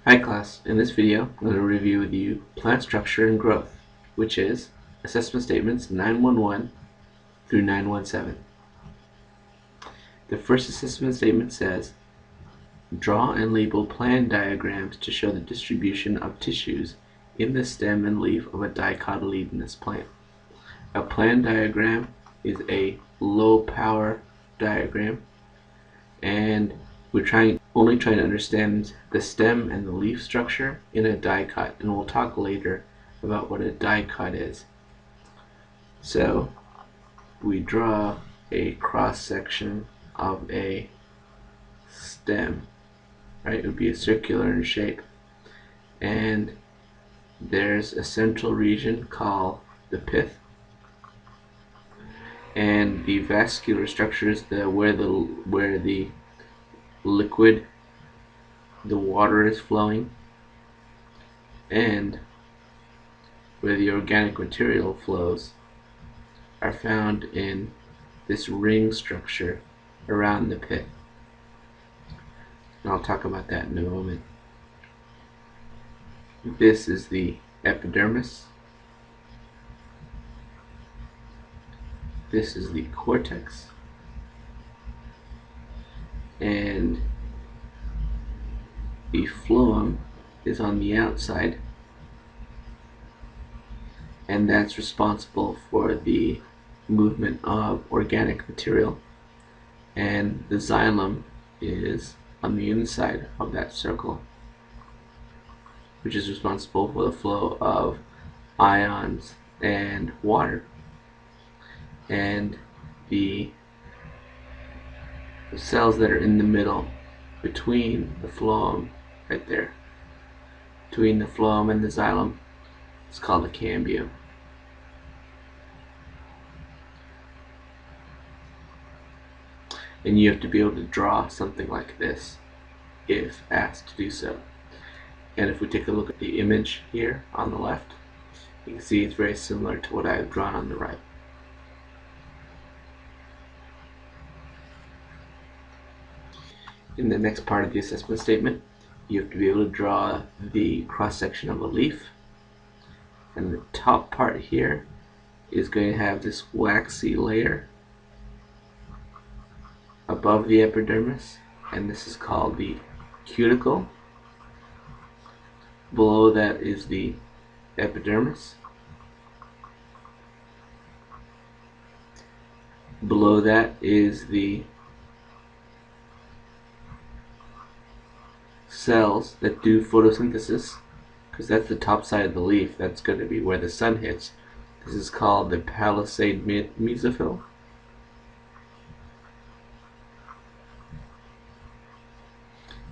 Hi class, in this video I'm going to review with you plant structure and growth, which is assessment statements 911 through 917. The first assessment statement says, draw and label plan diagrams to show the distribution of tissues in the stem and leaf of a dicotyledonous plant. A plan diagram is a low power diagram, and we're only trying to understand the stem and the leaf structure in a dicot, and we'll talk later about what a dicot is. So we draw a cross section of a stem, right? It would be a circular in shape, and there's a central region called the pith, and the vascular structure is where the liquid, the water is flowing, and where the organic material flows are found in this ring structure around the pith. And I'll talk about that in a moment. This is the epidermis. This is the cortex. And the phloem is on the outside, and that's responsible for the movement of organic material, and the xylem is on the inside of that circle, which is responsible for the flow of ions and water. And the cells that are in the middle between the phloem, right there, between the phloem and the xylem, is called a cambium. And you have to be able to draw something like this if asked to do so. And if we take a look at the image here on the left, you can see it's very similar to what I have drawn on the right. In the next part of the assessment statement, you have to be able to draw the cross-section of a leaf, and the top part here is going to have this waxy layer above the epidermis, and this is called the cuticle. Below that is the epidermis. Below that is the cells that do photosynthesis, because that's the top side of the leaf. That's going to be where the sun hits. This is called the palisade mesophyll.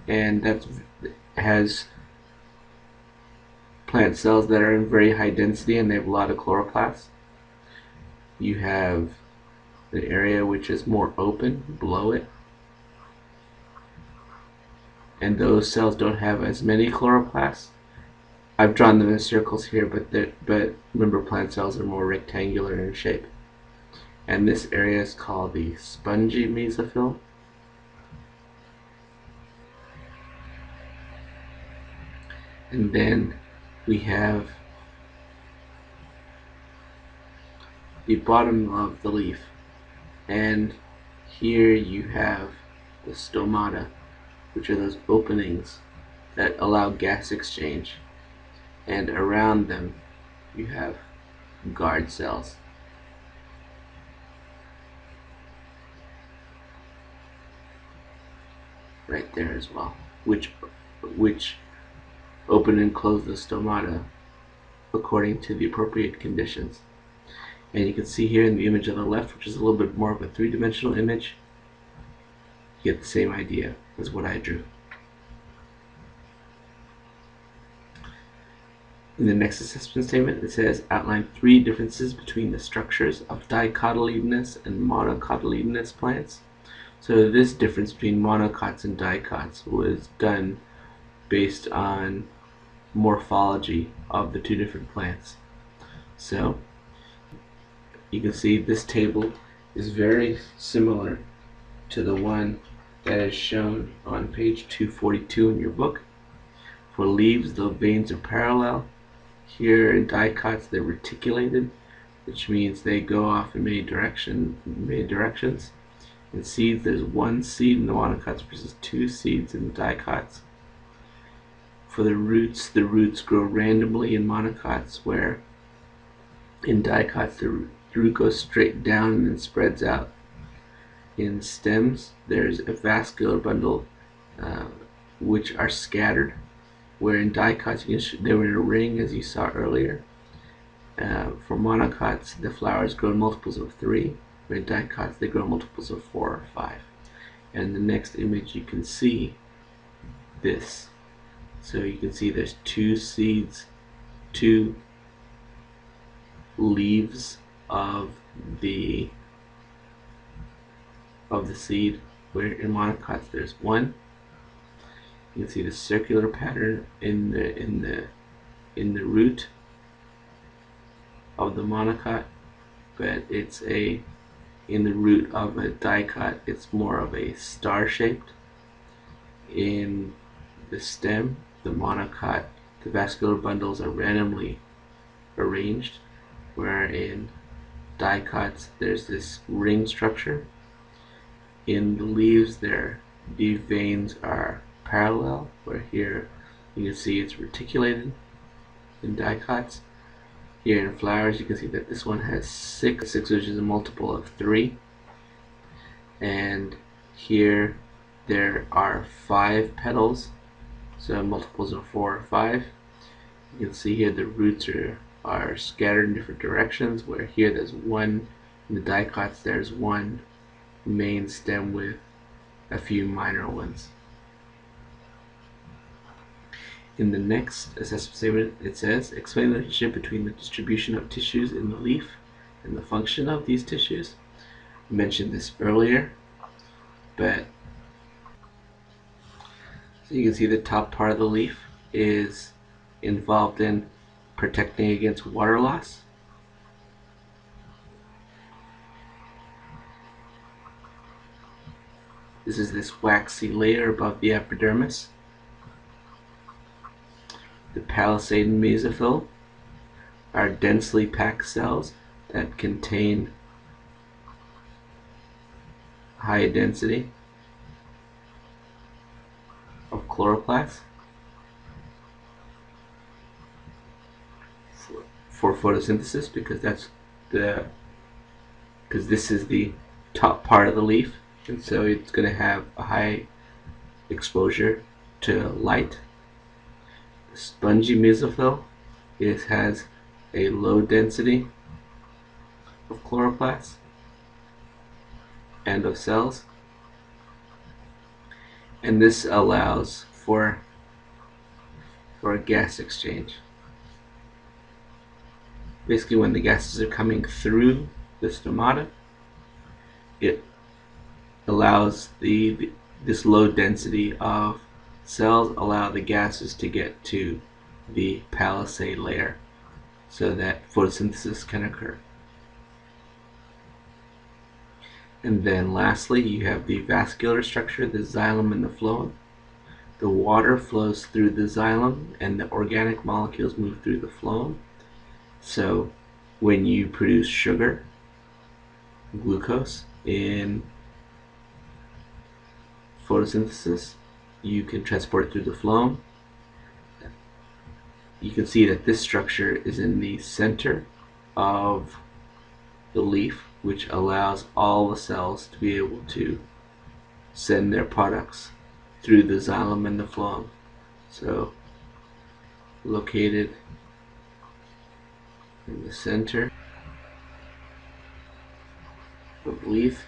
And that has plant cells that are in very high density, and they have a lot of chloroplasts. You have an area which is more open below it, and those cells don't have as many chloroplasts. I've drawn them in circles here, but remember, plant cells are more rectangular in shape. And this area is called the spongy mesophyll. And then we have the bottom of the leaf, and here you have the stomata, which are those openings that allow gas exchange, and around them you have guard cells. Right there as well, which open and close the stomata according to the appropriate conditions. And you can see here in the image on the left, which is a little bit more of a three-dimensional image, you get the same idea as what I drew. In the next assessment statement, it says, outline 3 differences between the structures of dicotyledonous and monocotyledonous plants. So this difference between monocots and dicots was done based on morphology of the 2 different plants. So you can see this table is very similar to the one that is shown on page 242 in your book. For leaves, the veins are parallel. Here in dicots, they're reticulated, which means they go off in many directions. In seeds, there's one seed in the monocots versus two seeds in the dicots. For the roots grow randomly in monocots, where in dicots the root goes straight down and then spreads out. In stems, there's a vascular bundle, which are scattered, where in dicots they were in a ring, as you saw earlier. For monocots, the flowers grow in multiples of 3, where in dicots they grow in multiples of 4 or 5. And in the next image you can see this. So you can see there's 2 seeds, 2 leaves of the seed, where in monocots there's 1. You can see the circular pattern in the root of the monocot, but it's in the root of a dicot it's more of a star-shaped. In the stem, the monocot, the vascular bundles are randomly arranged, where in dicots there's this ring structure. In the leaves, the veins are parallel, where here you can see it's reticulated in dicots. Here in flowers, you can see that this one has 6, which is a multiple of 3. And here there are 5 petals, so multiples of 4 or 5. You can see here the roots are scattered in different directions, where here there's 1, in the dicots there's 1 main stem with a few minor ones. In the next assessment statement, it says, explain the relationship between the distribution of tissues in the leaf and the function of these tissues. I mentioned this earlier, but so you can see the top part of the leaf is involved in protecting against water loss. This is this waxy layer above the epidermis. The palisade and mesophyll are densely packed cells that contain high density of chloroplasts for photosynthesis, because this is the top part of the leaf, and so it's going to have a high exposure to light. The spongy mesophyll, it has a low density of chloroplasts and of cells, and this allows for a gas exchange. Basically, when the gases are coming through the stomata, it allows this low density of cells allow the gases to get to the palisade layer so that photosynthesis can occur. And then lastly, you have the vascular structure, the xylem and the phloem. The water flows through the xylem and the organic molecules move through the phloem. So when you produce sugar, glucose, in photosynthesis, you can transport it through the phloem. You can see that this structure is in the center of the leaf, which allows all the cells to be able to send their products through the xylem and the phloem. So located in the center of the leaf,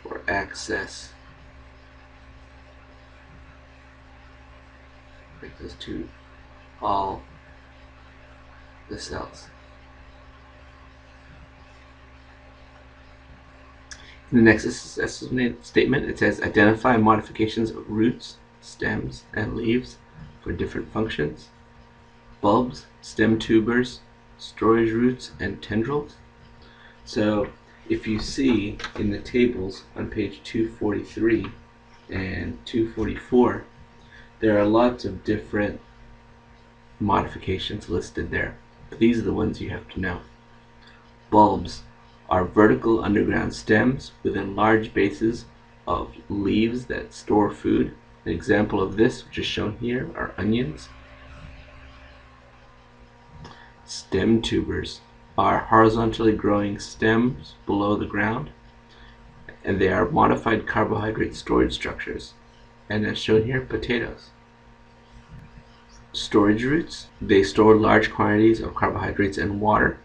for access to all the cells. In the Nexus S statement, it says identify modifications of roots, stems, and leaves for different functions, bulbs, stem tubers, storage roots, and tendrils. So if you see in the tables on page 243 and 244, there are lots of different modifications listed there, but these are the ones you have to know. Bulbs are vertical underground stems within large bases of leaves that store food. An example of this, which is shown here, are onions. Stem tubers are horizontally growing stems below the ground, and they are modified carbohydrate storage structures. And as shown here, potatoes. Storage roots, they store large quantities of carbohydrates and water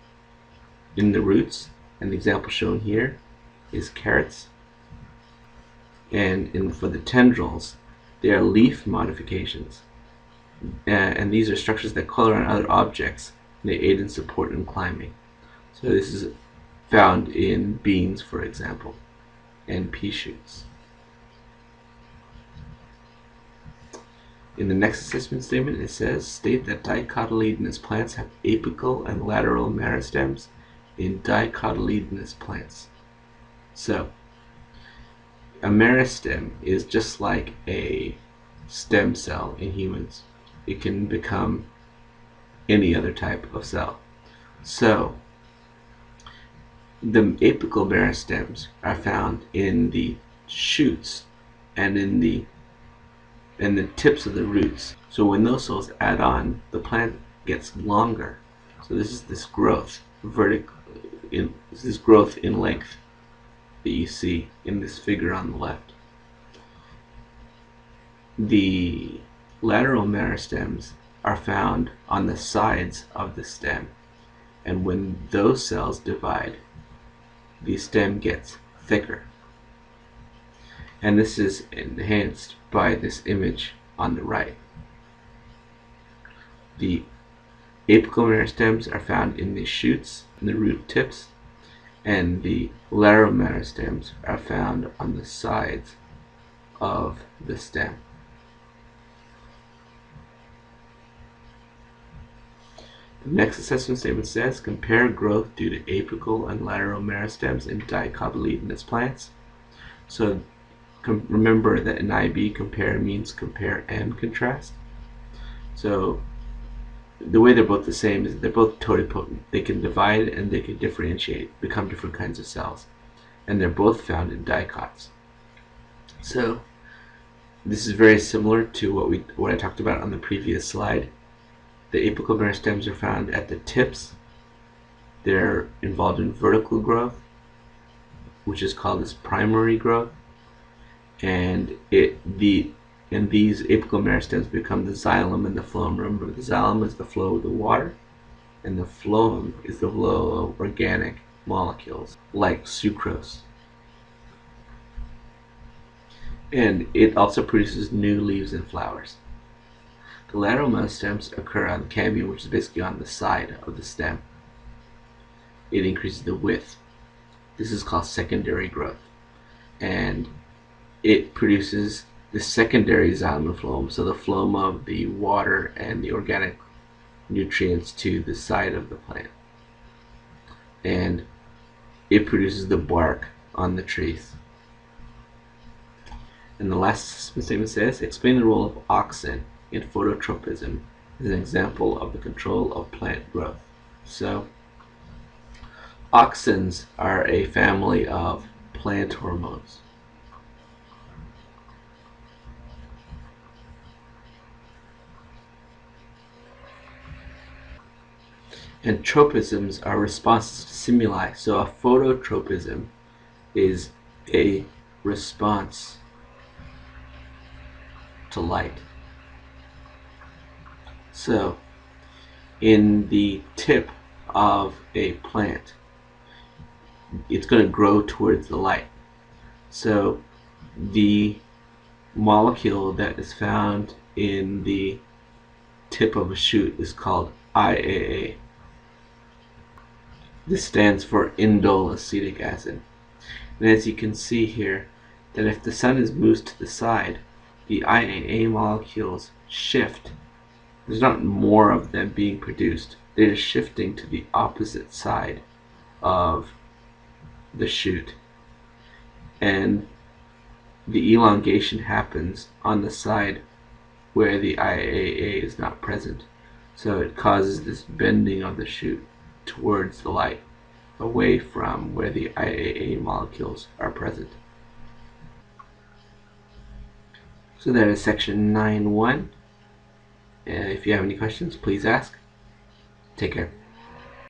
in the roots, and the example shown here is carrots. And for the tendrils, they are leaf modifications, and these are structures that color on other objects, and they aid in support in climbing. So this is found in beans, for example, and pea shoots. In the Nexus Statement, it says, state that dicotyledonous plants have apical and lateral meristems in dicotyledonous plants. So, a meristem is just like a stem cell in humans. It can become any other type of cell. So, the apical meristems are found in the shoots and in the tips of the roots. So when those cells add on, the plant gets longer. So this is this growth in length that you see in this figure on the left. The lateral meristems are found on the sides of the stem, and when those cells divide, the stem gets thicker. And this is enhanced by this image on the right. The apical meristems are found in the shoots and the root tips, and the lateral meristems are found on the sides of the stem. The next assessment statement says, compare growth due to apical and lateral meristems in dicotyledonous plants. So remember that in IB, compare means compare and contrast. So the way they're both the same is they're both totipotent. They can divide and they can differentiate, become different kinds of cells. And they're both found in dicots. So this is very similar to what I talked about on the previous slide. The apical meristems are found at the tips. They're involved in vertical growth, which is called as primary growth. And these apical meristems become the xylem and the phloem. Remember, the xylem is the flow of the water, and the phloem is the flow of organic molecules like sucrose. And it also produces new leaves and flowers. The lateral meristems occur on the cambium, which is basically on the side of the stem. It increases the width. This is called secondary growth, and it produces the secondary xylem and phloem, so the phloem of the water and the organic nutrients to the side of the plant. And it produces the bark on the trees. And the last statement says, explain the role of auxin in phototropism as an example of the control of plant growth. So, auxins are a family of plant hormones. And tropisms are responses to stimuli. So a phototropism is a response to light. So in the tip of a plant, it's going to grow towards the light. So the molecule that is found in the tip of a shoot is called IAA. This stands for indole acetic acid. And as you can see here, that if the sun is moved to the side, the IAA molecules shift. There's not more of them being produced. They're just shifting to the opposite side of the chute, and the elongation happens on the side where the IAA is not present. So it causes this bending of the chute towards the light, away from where the IAA molecules are present. So that is section 9.1. If you have any questions, please ask. Take care.